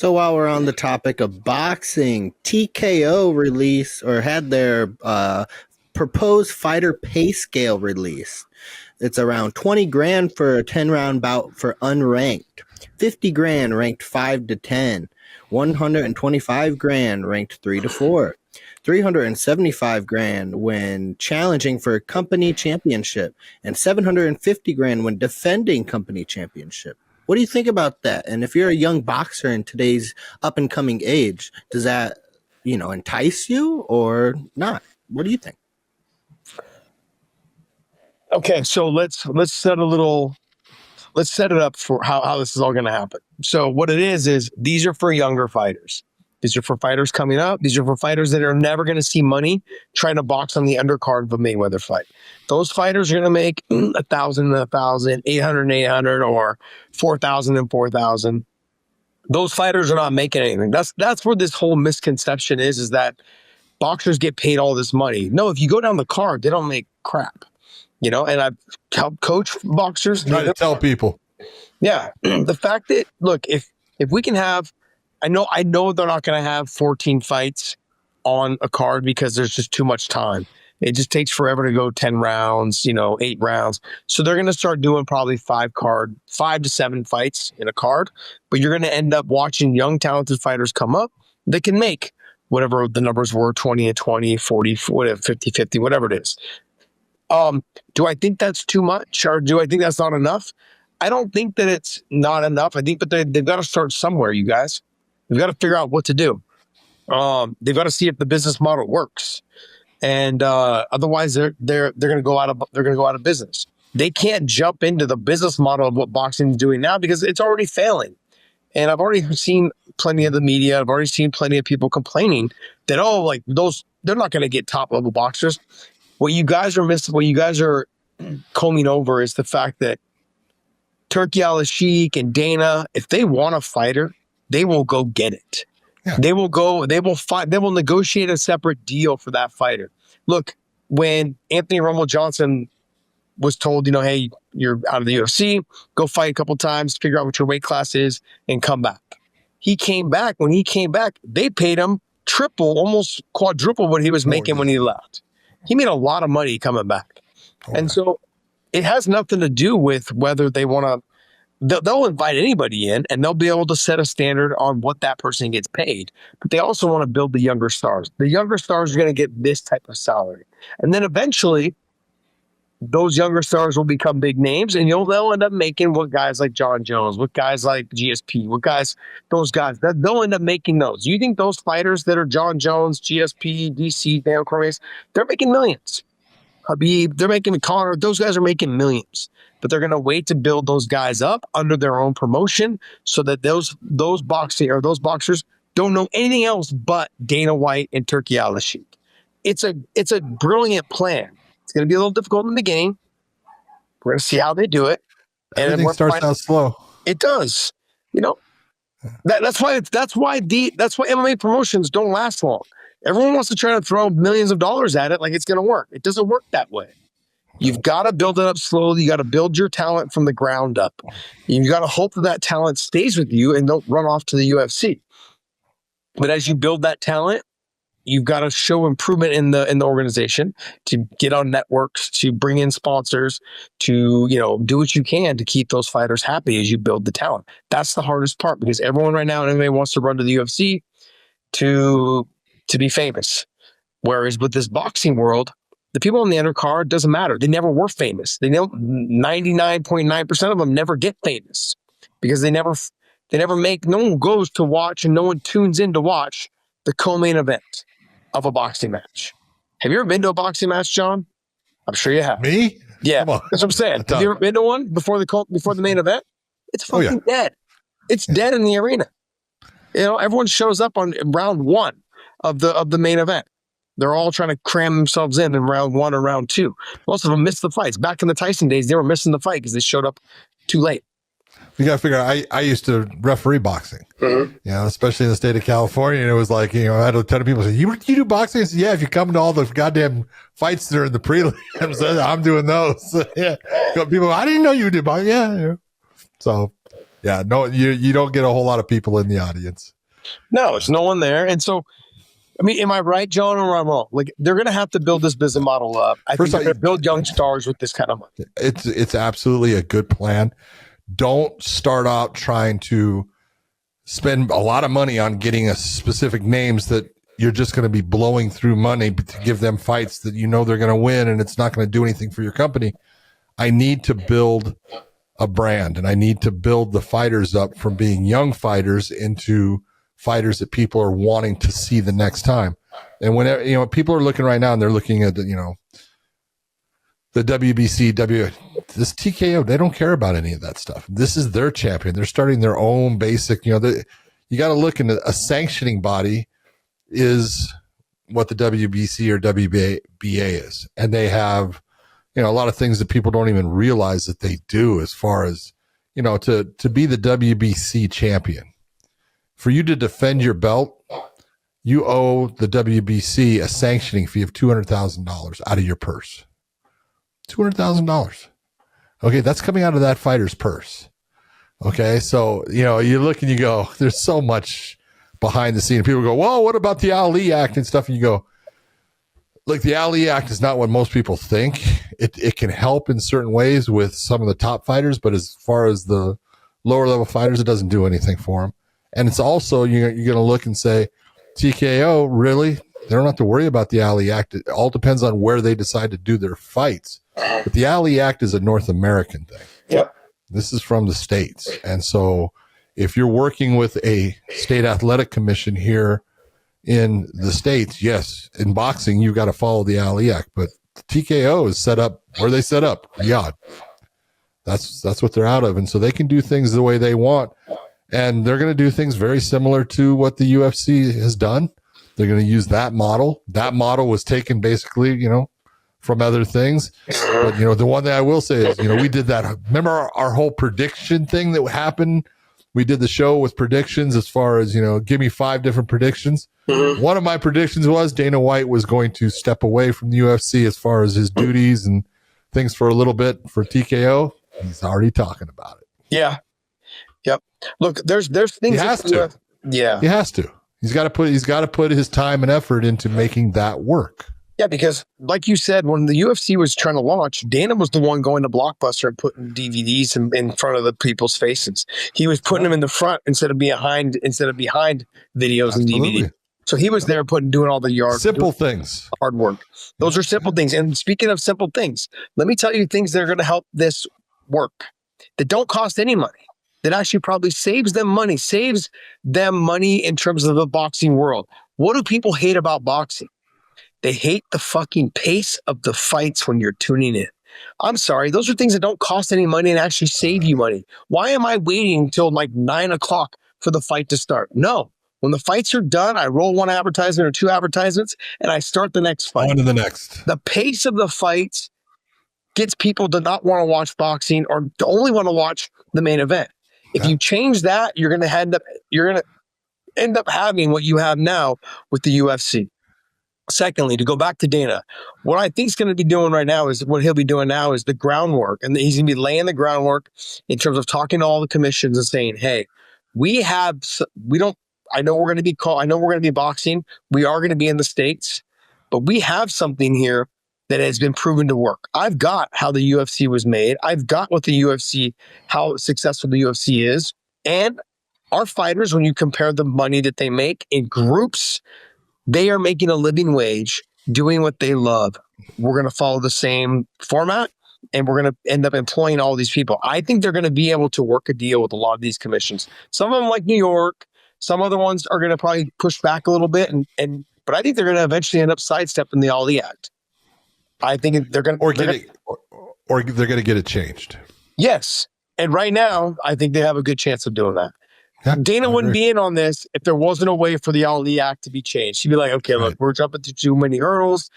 So while we're on the topic of boxing, TKO released or had their proposed fighter pay scale released. It's around 20 grand for a 10 round bout for unranked, 50 grand ranked 5 to 10, 125 grand ranked 3 to 4, 375 grand when challenging for a company championship, and 750 grand when defending company championship. What do you think about that? And if you're a young boxer in today's up and coming age, does that, entice you or not? What do you think? Okay, so let's set it up for how this is all going to happen. So what it is these are for younger fighters. These are for fighters coming up. These are for fighters that are never going to see money trying to box on the undercard of a Mayweather fight. Those fighters are going to make 1,000 and 1,000, 800 and 800, or 4,000 and 4,000. Those fighters are not making anything. That's where this whole misconception is that boxers get paid all this money. No, if you go down the card, they don't make crap. And I've helped coach boxers. Try to tell people. Yeah. The fact that, look, if we can have, I know they're not going to have 14 fights on a card because there's just too much time. It just takes forever to go 10 rounds, 8 rounds. So they're going to start doing probably 5 to 7 fights in a card. But you're going to end up watching young, talented fighters come up. They can make whatever the numbers were, 20 and 20, 40, whatever, 50, 50, whatever it is. Do I think that's too much, or do I think that's not enough? I don't think that it's not enough. I think that they've got to start somewhere, you guys. They've got to figure out what to do. They've got to see if the business model works, and otherwise they're going to go out of business. They can't jump into the business model of what boxing is doing now because it's already failing. And I've already seen plenty of the media. I've already seen plenty of people complaining that they're not going to get top level boxers. What you guys are missing, what you guys are combing over is the fact that Turki Al-Sheikh and Dana, if they want a fighter, they will go get it. Yeah. They will fight, they will negotiate a separate deal for that fighter. Look, when Anthony Rumble Johnson was told, hey, you're out of the UFC, go fight a couple times, figure out what your weight class is, and come back. He came back. When he came back, they paid him triple, almost quadruple what he was making when he left. He made a lot of money coming back. Okay. And so it has nothing to do with whether they want to, they'll invite anybody in and they'll be able to set a standard on what that person gets paid. But they also want to build the younger stars. The younger stars are going to get this type of salary. And then eventually those younger stars will become big names and they'll end up making what guys like John Jones, what guys like GSP, those guys, they'll end up making those. You think those fighters that are John Jones, GSP, DC, Dan Cormier, they're making millions. Habib, they're making Connor, those guys are making millions. But they're going to wait to build those guys up under their own promotion so that those boxers don't know anything else but Dana White and Turki Al-Sheikh. It's a brilliant plan. It's going to be a little difficult in the beginning. We're going to see how they do it. Everything starts out slow. It does. That's why MMA promotions don't last long. Everyone wants to try to throw millions of dollars at it like it's going to work. It doesn't work that way. You've got to build it up slowly. You got to build your talent from the ground up. You got to hope that talent stays with you and don't run off to the UFC. But as you build that talent, you've got to show improvement in the organization, to get on networks, to bring in sponsors, to do what you can to keep those fighters happy as you build the talent. That's the hardest part because everyone right now in MMA wants to run to the UFC to be famous. Whereas with this boxing world, the people on the undercard doesn't matter. They never were famous. They know 99.9% of them never get famous because they never make. No one goes to watch and no one tunes in to watch the co-main event of a boxing match. Have you ever been to a boxing match, John? I'm sure you have. Me? Yeah, that's what I'm saying. Have you ever been to one before the main event? It's fucking dead. It's dead in the arena. Everyone shows up on round 1 of the main event. They're all trying to cram themselves in round 1 or round 2. Most of them missed the fights. Back in the Tyson days, they were missing the fight because they showed up too late. You got to figure out, I used to referee boxing, especially in the state of California. And it was like, I had a ton of people say, you do boxing? I said, yeah, if you come to all the goddamn fights that are in the prelims, I'm doing those. Yeah. People, I didn't know you did boxing. Yeah. So Yeah, no, you don't get a whole lot of people in the audience. No, there's no one there. And so, I mean, am I right, John, or am I wrong? Like, they're going to have to build this business model up. I think they're going to build young stars with this kind of money. It's absolutely a good plan. Don't start out trying to spend a lot of money on getting a specific names that you're just going to be blowing through money to give them fights that you know they're going to win, and it's not going to do anything for your company. I need to build a brand, and I need to build the fighters up from being young fighters into fighters that people are wanting to see the next time. And whenever, you know, people are looking right now and they're looking at, you know, the WBC, this TKO, they don't care about any of that stuff. This is their champion. They're starting their own basic, you know, you got to look into a sanctioning body is what the WBC or WBA is. And they have, you know, a lot of things that people don't even realize that they do as far as, you know, to be the WBC champion. For you to defend your belt, you owe the WBC a sanctioning fee of $200,000 out of your purse. $200,000. Okay, that's coming out of that fighter's purse. Okay, so, you know, you look and you go, there's so much behind the scene. People go, well, what about the Ali Act and stuff? And you go, look, the Ali Act is not what most people think. It can help in certain ways with some of the top fighters, but as far as the lower level fighters, it doesn't do anything for them. And it's also, you're going to look and say, TKO, really? They don't have to worry about the Ali Act. It all depends on where they decide to do their fights. But the Ali Act is a North American thing. Yep. This is from the States. And so if you're working with a state athletic commission here in the States, yes, in boxing, you've got to follow the Ali Act. But the TKO is set up where they set up, Riyadh. That's what they're out of. And so they can do things the way they want. And they're going to do things very similar to what the UFC has done. They're going to use that model. That model was taken basically, you know, from other things. But, you know, the one thing I will say is, you know, we did that. Remember our whole prediction thing that happened? We did the show with predictions as far as, you know, give me 5 different predictions. Mm-hmm. One of my predictions was Dana White was going to step away from the UFC as far as his duties and things for a little bit for TKO. He's already talking about it. Yeah. Yep. Look, there's things he has to. Yeah. He has to. He's got to put his time and effort into making that work. Yeah, because like you said, when the UFC was trying to launch, Dana was the one going to Blockbuster and putting DVDs in front of the people's faces. He was putting them in the front instead of behind videos. Absolutely. And DVD. So he was there doing all the simple things, hard work. Those are simple things. And speaking of simple things, let me tell you things that are going to help this work that don't cost any money. That actually probably saves them money in terms of the boxing world. What do people hate about boxing? They hate the fucking pace of the fights when you're tuning in. I'm sorry. Those are things that don't cost any money and actually save you money. Why am I waiting until like 9 o'clock for the fight to start? No. When the fights are done, I roll 1 advertisement or 2 advertisements and I start the next fight. On to the next. The pace of the fights gets people to not want to watch boxing or to only want to watch the main event. If you change that, you're going to end up having what you have now with the UFC. Secondly, to go back to Dana, what I think he's going to be doing right now is what he'll be doing now is the groundwork. And he's going to be laying the groundwork in terms of talking to all the commissions and saying, hey, I know we're going to be boxing. We are going to be in the States, but we have something here that has been proven to work. I've got how the UFC was made. I've got how successful the UFC is. And our fighters, when you compare the money that they make in groups, they are making a living wage doing what they love. We're going to follow the same format and we're going to end up employing all these people. I think they're going to be able to work a deal with a lot of these commissions. Some of them like New York, some other ones are going to probably push back a little bit. But I think they're going to eventually end up sidestepping the Ali Act. I think they're going to, or they're going to get it changed. Yes. And right now, I think they have a good chance of doing that. Yeah, Dana wouldn't be in on this if there wasn't a way for the Ali Act to be changed. She'd be like, okay, look, we're jumping to too many hurdles.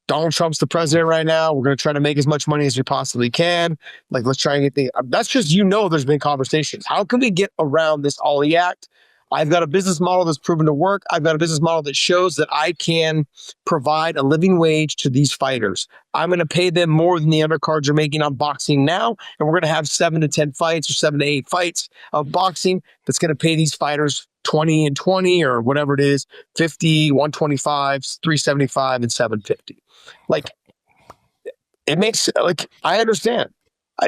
Donald Trump's the president right now. We're going to try to make as much money as we possibly can. Like, let's try and get that's just, there's been conversations. How can we get around this Ali Act? I've got a business model that's proven to work. I've got a business model that shows that I can provide a living wage to these fighters. I'm going to pay them more than the undercards are making on boxing now. And we're going to have 7 to 10 fights or 7 to 8 fights of boxing that's going to pay these fighters 20 and 20 or whatever it is, 50, 125, 375, and 750. Like, it makes, like, I understand.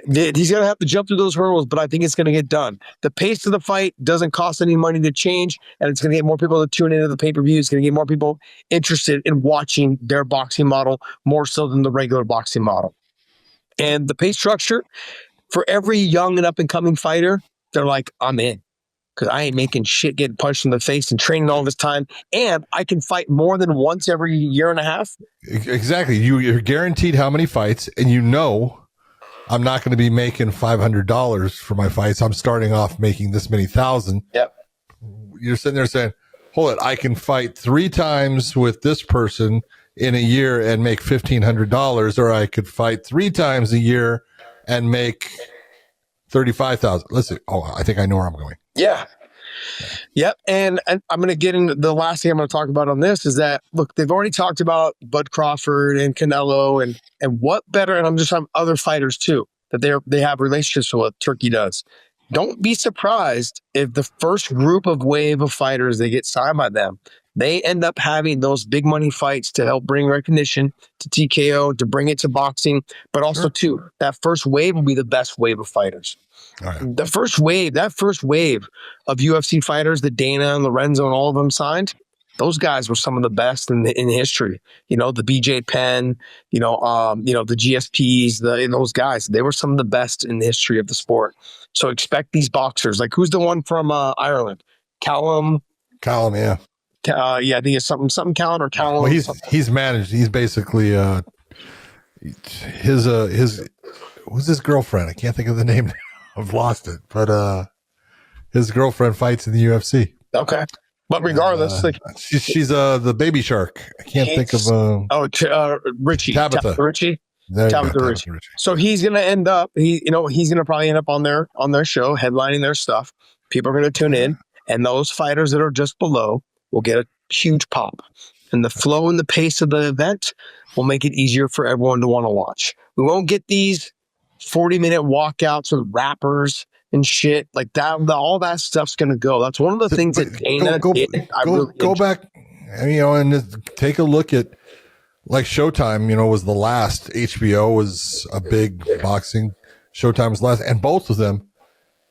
He's going to have to jump through those hurdles, but I think it's going to get done. The pace of the fight doesn't cost any money to change, and it's going to get more people to tune into the pay-per-view. It's going to get more people interested in watching their boxing model more so than the regular boxing model. And the pay structure, for every young and up-and-coming fighter, they're like, I'm in. Because I ain't making shit getting punched in the face and training all this time. And I can fight more than once every year and a half. Exactly. You're guaranteed how many fights, and you know I'm not going to be making $500 for my fights. I'm starting off making this many thousand. Yep. You're sitting there saying, hold it, I can fight 3 times with this person in a year and make $1,500, or I could fight 3 times a year and make $35,000. Listen, I think I know where I'm going. Yeah. Yep. And I'm going to get into the last thing I'm going to talk about on this is that, look, they've already talked about Bud Crawford and Canelo and what better, and I'm just having other fighters too, that they have relationships with, Turkey does. Don't be surprised if the first group of wave of fighters they get signed by them, they end up having those big money fights to help bring recognition to TKO, to bring it to boxing, but also too, that first wave will be the best wave of fighters. Right. That first wave of UFC fighters that Dana and Lorenzo and all of them signed, those guys were some of the best in history. You know, the BJ Penn, the GSPs, those guys, they were some of the best in the history of the sport. So expect these boxers. Like, who's the one from Ireland? Callum, yeah. I think it's something Callum or Callum. Well, he's managed. He's basically his who's his girlfriend? I can't think of the name. I've lost it, but his girlfriend fights in the UFC. Okay, but regardless, she's the baby shark. I can't think of Richie Tabitha Richie. So he's gonna end up. He's gonna probably end up on their show, headlining their stuff. People are gonna tune in, and those fighters that are just below will get a huge pop. And the flow and the pace of the event will make it easier for everyone to want to watch. We won't get these 40-minute walkouts with rappers and shit like that. All that stuff's going to go. That's one of the things that Dana did. Go back, and take a look at, like, Showtime, was the last. HBO was a big boxing. Showtime was last. And both of them,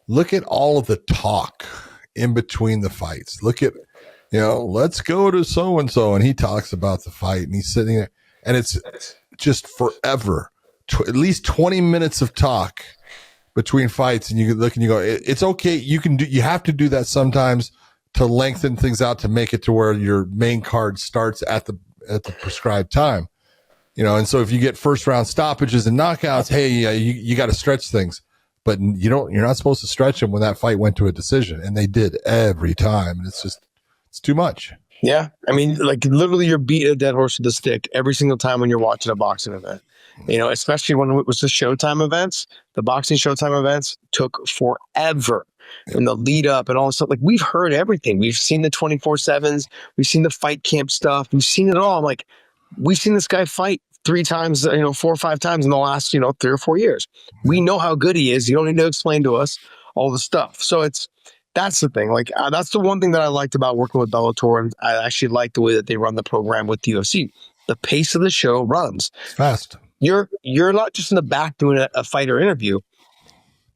look at all of the talk in between the fights. Look at, let's go to so-and-so, and he talks about the fight, and he's sitting there, and it's just forever. At least 20 minutes of talk between fights, and you look and you go, it's okay. You have to do that sometimes to lengthen things out, to make it to where your main card starts at the prescribed time, and so if you get first round stoppages and knockouts, hey, you got to stretch things, but you're not supposed to stretch them when that fight went to a decision, and they did every time, and it's too much. Yeah. I mean, like, literally you're beating a dead horse with a stick every single time when you're watching a boxing event. Especially when it was the Showtime events, the boxing Showtime events took forever. And the lead up and all this stuff. Like, we've heard everything. We've seen the 24/7s. We've seen the fight camp stuff. We've seen it all. I'm like, we've seen this guy fight 3 times, 4 or 5 times in the last, 3 or 4 years. We know how good he is. You don't need to explain to us all the stuff. So that's the thing. Like, that's the one thing that I liked about working with Bellator. And I actually like the way that they run the program with the UFC. The pace of the show runs fast. You're not just in the back doing a fighter interview.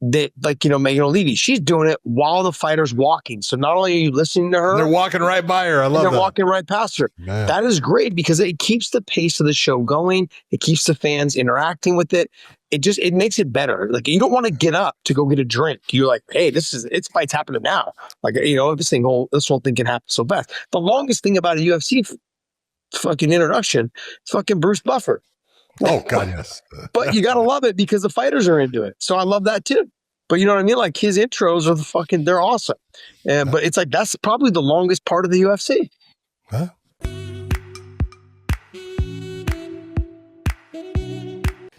That, Megan O'Leary, she's doing it while the fighter's walking. So not only are you listening to her, they're walking right by her. I love that. They're walking right past her. Man. That is great because it keeps the pace of the show going. It keeps the fans interacting with it. It makes it better. Like, you don't want to get up to go get a drink. You're like, hey, it's fight's happening now. Like, this whole thing can happen so fast. The longest thing about a UFC fucking introduction is fucking Bruce Buffer. Oh God, yes. But you gotta love it because the fighters are into it. So I love that too. But you know what I mean? Like, his intros are they're awesome. But it's like, that's probably the longest part of the UFC. Huh?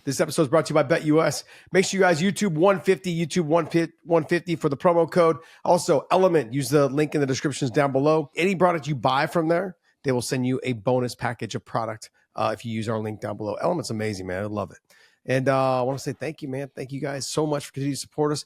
This episode is brought to you by BetUS. Make sure you guys YouTube 150 for the promo code. Also, Element, use the link in the descriptions down below. Any product you buy from there, they will send you a bonus package of product if you use our link down below. Element's amazing, man. I love it. And I want to say thank you, man. Thank you guys so much for continuing to support us.